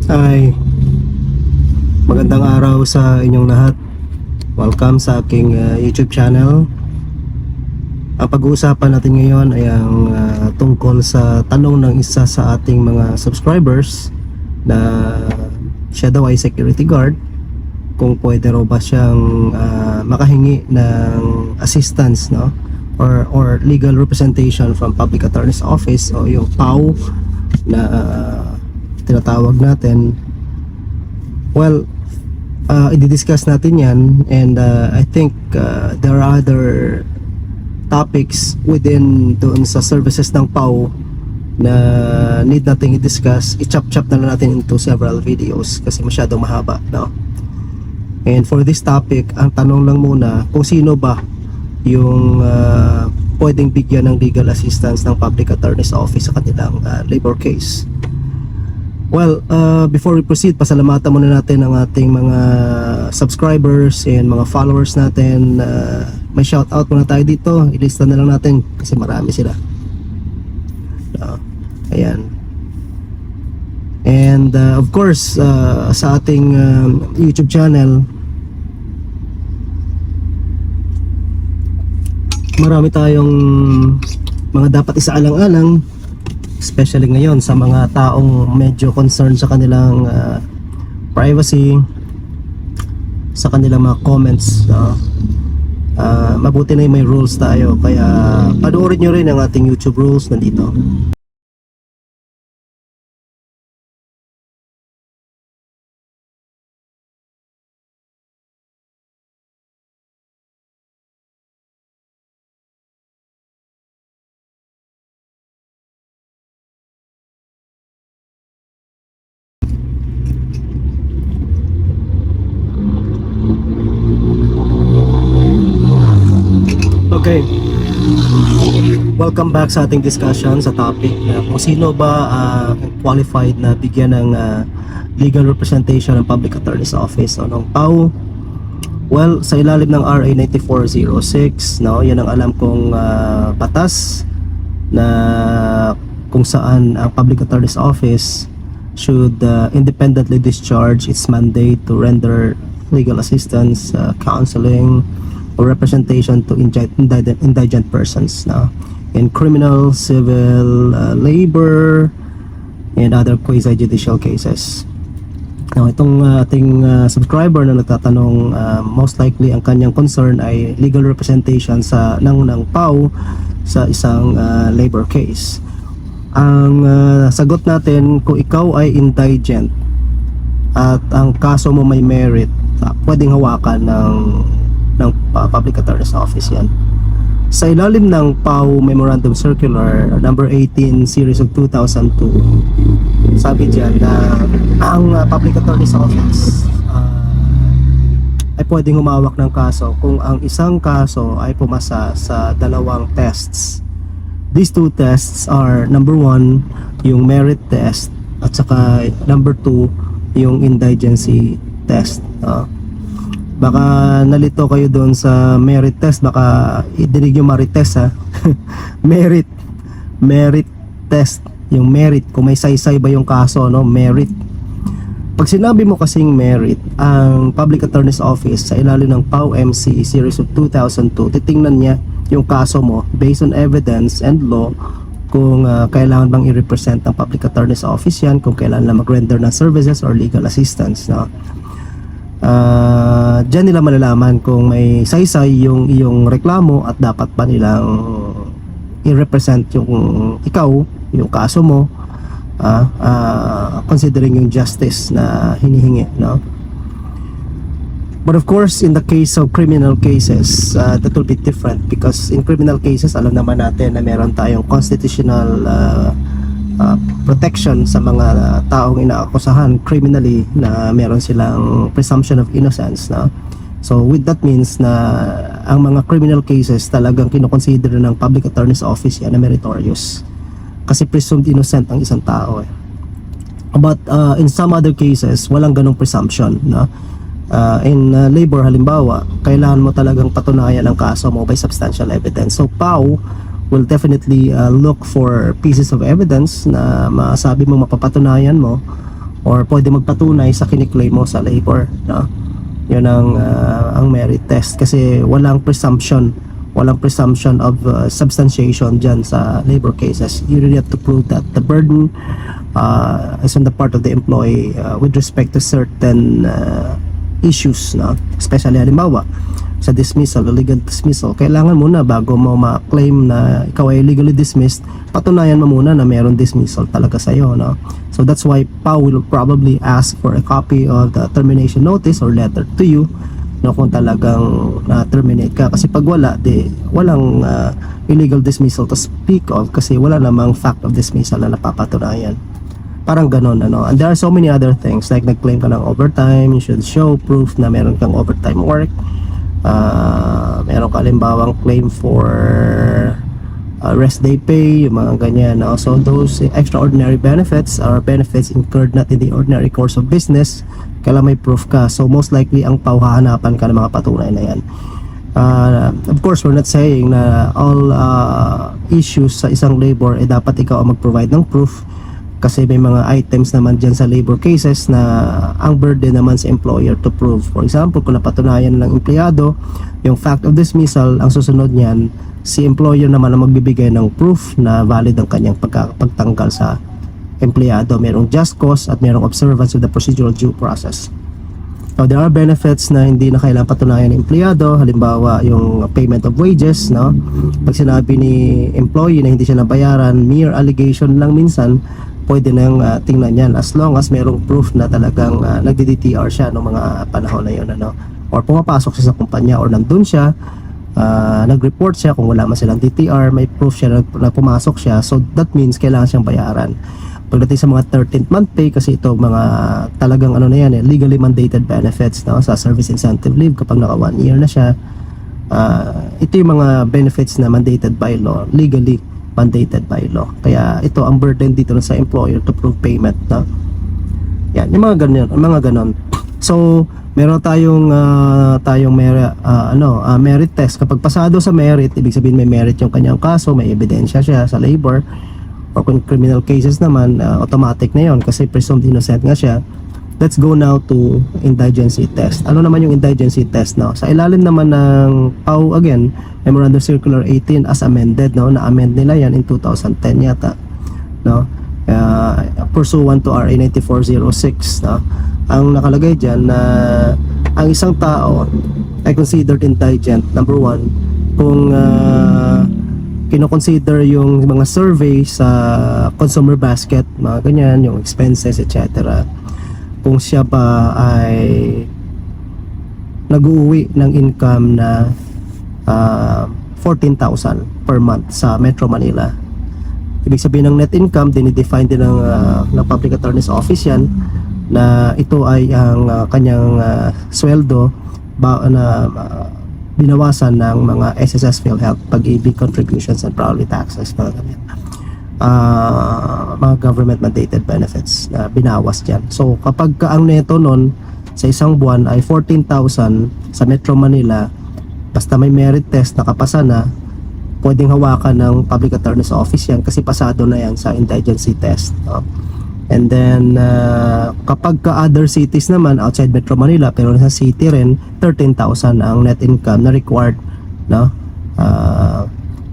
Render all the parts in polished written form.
Ay, magandang araw sa inyong lahat. Welcome sa aking YouTube channel. Ang pag-uusapan natin ngayon ay ang tungkol sa tanong ng isa sa ating mga subscribers na siya daw ay security guard, kung pwede raw ba siyang makahingi ng assistance, no? Or legal representation from Public Attorney's Office o yung PAO na tinatawag natin. Well, i-discuss natin yan, and I think there are other topics within doon sa services ng PAO na need nating i-discuss. I-chop-chop na lang natin into several videos kasi masyadong mahaba, no? And for this topic, ang tanong lang muna kung sino ba yung pwedeng bigyan ng legal assistance ng Public Attorney's Office sa kanilang labor case. Well, before we proceed, pasalamatan muna natin ang ating mga subscribers and mga followers natin. May shout out muna tayo dito. Ilista na lang natin kasi marami sila. Ayan. And of course, sa ating YouTube channel, marami tayong mga dapat isaalang-alang, especially ngayon sa mga taong medyo concerned sa kanilang privacy, sa kanilang mga comments, no? Mabuti na yung may rules tayo, kaya panoorin nyo rin ang ating YouTube rules nandito. Okay, welcome back sa ating discussion sa topic na kung sino ba qualified na bigyan ng legal representation ng Public Attorney's Office o ng PAO. Well, sa ilalim ng RA 9406, no, yan ang alam kong batas na kung saan ang Public Attorney's Office should independently discharge its mandate to render legal assistance, counseling, or representation to indigent persons, no? In criminal, civil, labor, and other quasi-judicial cases. Now, itong ating subscriber na nagtatanong, most likely ang kanyang concern ay legal representation ng PAO sa isang labor case. Ang sagot natin, kung ikaw ay indigent at ang kaso mo may merit, pwedeng hawakan ng Public Attorney's Office yan. Sa ilalim ng PAO Memorandum Circular number 18 series of 2002, sabi diyan na ang Public Attorney's Office ay pwedeng humawak ng kaso kung ang isang kaso ay pumasa sa dalawang tests. These two tests are number 1, yung merit test, at saka number 2, yung indigency test. Baka nalito kayo doon sa merit test, baka idinig yung marites, ha. merit test, yung merit, kung may saysay ba yung kaso, no? Merit. Pag sinabi mo kasing merit, ang Public Attorney's Office sa ilalim ng PAO MC series of 2002, titingnan niya yung kaso mo based on evidence and law, kung kailangan bang i-represent ng Public Attorney's Office yan, kung kailangan na mag-render ng services or legal assistance, no? Diyan nila malalaman kung may saysay yung iyong reklamo at dapat ba nilang i-represent yung ikaw, yung kaso mo, considering yung justice na hinihingi, no? But of course, in the case of criminal cases, that will be different, because in criminal cases, alam naman natin na meron tayong constitutional protection sa mga taong inaakusahan criminally, na meron silang presumption of innocence, no? So with that means na ang mga criminal cases talagang kinoconsider ng Public Attorney's Office yan na meritorious, kasi presumed innocent ang isang tao, eh. But in some other cases, walang ganong presumption, no? In labor halimbawa, kailangan mo talagang patunayan ang kaso mo by substantial evidence. So PAO will definitely look for pieces of evidence na masabi mo, mapapatunayan mo or pwede magpatunay sa kiniklaim mo sa labor, no? Yun ang merit test, kasi walang presumption of substantiation dyan sa labor cases. You really have to prove that the burden is on the part of the employee with respect to certain issues, no? Especially halimbawa sa dismissal, illegal dismissal, kailangan muna bago mo ma-claim na ikaw ay legally dismissed, patunayan mo muna na mayroong dismissal talaga sa'yo, no? So that's why PAW will probably ask for a copy of the termination notice or letter to you, no, kung talagang na-terminate ka. Kasi pag wala, walang illegal dismissal to speak of, kasi wala namang fact of dismissal na napapatunayan. Parang ganon, ano? And there are so many other things, like nag-claim ka ng overtime, you should show proof na meron kang overtime work. Meron ka halimbawang claim for rest day pay, yung mga ganyan, no? So those extraordinary benefits are benefits incurred not in the ordinary course of business. Kailangan may proof ka. So most likely ang PAW hahanapan ka ng mga patunay na yan. Of course, we're not saying na all issues sa isang labor dapat ikaw ang mag-provide ng proof, kasi may mga items naman dyan sa labor cases na ang burden naman sa employer to prove. For example, kung napatunayan ng empleyado yung fact of dismissal, ang susunod niyan, si employer naman ang magbibigay ng proof na valid ang kanyang pagtanggal sa empleyado. Merong just cause at merong observance of the procedural due process. Now, there are benefits na hindi na kailangan patunayan ng empleyado. Halimbawa, yung payment of wages, no? Pag sinabi ni employee na hindi siya nabayaran, mere allegation lang minsan, pwede nang tingnan yan, as long as merong proof na talagang nagdi-DTR siya noong mga panahon na yun, ano? Or pumapasok siya sa kumpanya, or nandun siya, nag-report siya. Kung wala man silang DTR, may proof siya na pumasok siya, so that means kailangan siyang bayaran. Pagdating sa mga 13th month pay, kasi ito mga talagang ano na yan, legally mandated benefits, no? Sa service incentive leave, kapag naka 1 year na siya, ito yung mga benefits na mandated by law, legally mandated by law. Kaya ito ang burden dito sa employer to prove payment, no? Yan, yung mga ganon. So meron tayong merit test. Kapag pasado sa merit, ibig sabihin may merit yung kanyang kaso, may ebidensya siya sa labor. Or kung criminal cases naman, automatic na yon kasi presumed innocent nga siya. Let's go now to indigency test. Ano naman yung indigency test, no? Sa ilalim naman ng PAW, again, Memorandum Circular 18 as amended, no? Na-amend nila yan in 2010 yata, no? Pursuant to RA 9406, no? Ang nakalagay dyan na ang isang tao ay considered indigent, number one, kung kino-consider yung mga survey sa consumer basket, mga ganyan, yung expenses, etc. Kung siya ba ay nag-uwi ng income na 14,000 per month sa Metro Manila. Ibig sabihin ng net income, dinidefine din ng Public Attorney's Office yan, na ito ay ang kanyang sweldo na binawasan ng mga SSS, PhilHealth, Pag-ibig contributions and property taxes, mga ganyan. Mga government mandated benefits na binawas dyan. So kapag ang neto nun sa isang buwan ay 14,000 sa Metro Manila, basta may merit test, nakapasa na, pwedeng hawakan ng Public Attorney's Office yan kasi pasado na yan sa indigency test, no? And then kapag ka other cities naman outside Metro Manila pero sa city rin, 13,000 ang net income na required, no?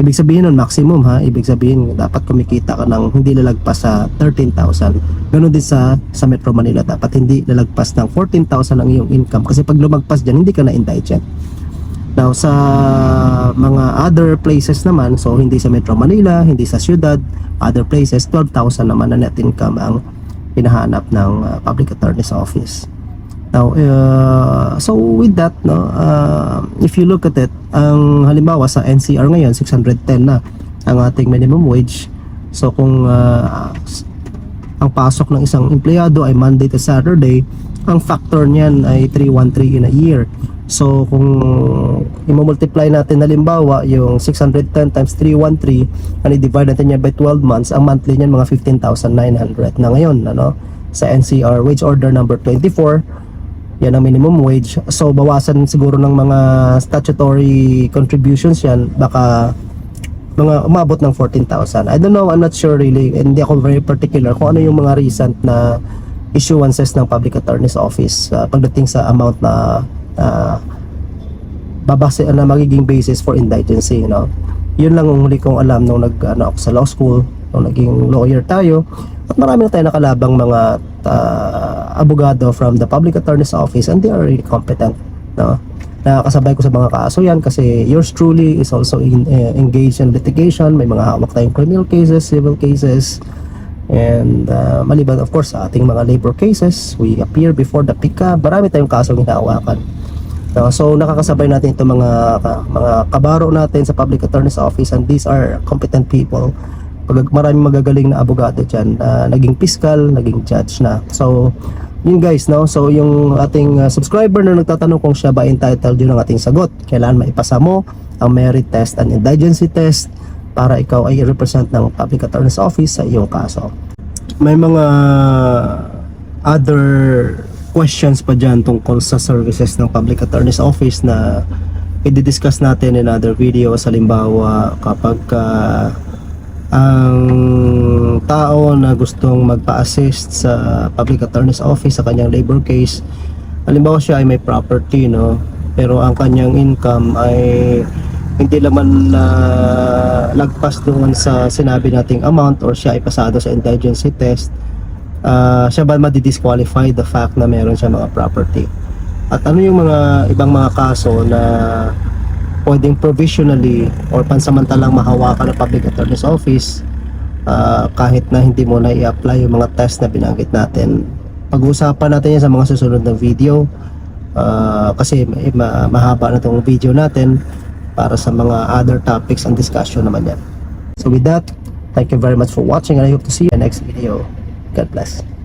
Ibig sabihin nun maximum, ha, ibig sabihin dapat kumikita ka ng hindi lalagpas sa 13,000. Ganun din sa Metro Manila, dapat hindi lalagpas ng 14,000 ang iyong income, kasi pag lumagpas dyan hindi ka na indigent. Now sa mga other places naman, so hindi sa Metro Manila, hindi sa syudad, other places, 12,000 naman na net income ang hinahanap ng Public Attorney's Office. Now so with that, no, if you look at it, ang halimbawa sa NCR ngayon 610 na ang ating minimum wage. So kung ang pasok ng isang empleyado ay Monday to Saturday, ang factor niyan ay 313 in a year. So kung i-multiply natin halimbawa yung 610 times 313 and i-divide natin yan by 12 months, ang monthly niyan mga 15,900 na ngayon, ano, sa NCR wage order number 24. Yan ang minimum wage. So bawasan siguro ng mga statutory contributions yan, baka mga umabot ng 14,000. I don't know, I'm not sure really, hindi ako very particular kung ano yung mga recent na issuances ng Public Attorney's Office pagdating sa amount na babase na magiging basis for indigency, Yun lang ang huli kong alam nung ako sa law school, nung naging lawyer tayo. At marami na tayo nakalabang mga abogado from the Public Attorney's Office, and they are really competent, Nakakasabay ko sa mga kaso yan kasi yours truly is also engaged in litigation. May mga hawak tayong criminal cases, civil cases, and maliban of course sa ating mga labor cases, we appear before the PICA. Marami tayong kasong hinahawakan. So nakakasabay natin itong mga kabaro natin sa Public Attorney's Office, and these are competent people. Maraming magagaling na abogado dyan, naging fiscal, naging judge na. So yun guys, so yung ating subscriber na nagtatanong kung siya ba entitled, yun ang ating sagot. Kailangan maipasa mo ang merit test and indigency test para ikaw ay i-represent ng Public Attorney's Office sa iyong kaso. May mga other questions pa dyan tungkol sa services ng Public Attorney's Office na i-discuss natin in other videos. Halimbawa, kapag ang tao na gustong magpa-assist sa Public Attorney's Office sa kanyang labor case, halimbawa siya ay may property, pero ang kanyang income ay hindi naman lagpas doon sa sinabi nating amount, or siya ay pasado sa indigency test, siya ba madi-disqualify the fact na meron siya mga property? At ano yung mga ibang mga kaso na pwedeng provisionally or pansamantalang mahawakan ng Public Attorney's Office kahit na hindi mo na i-apply yung mga test na binanggit natin. Pag-uusapan natin yan sa mga susunod na video kasi mahaba na itong video natin para sa mga other topics and discussion naman yan. So with that, thank you very much for watching, and I hope to see you in the next video. God bless.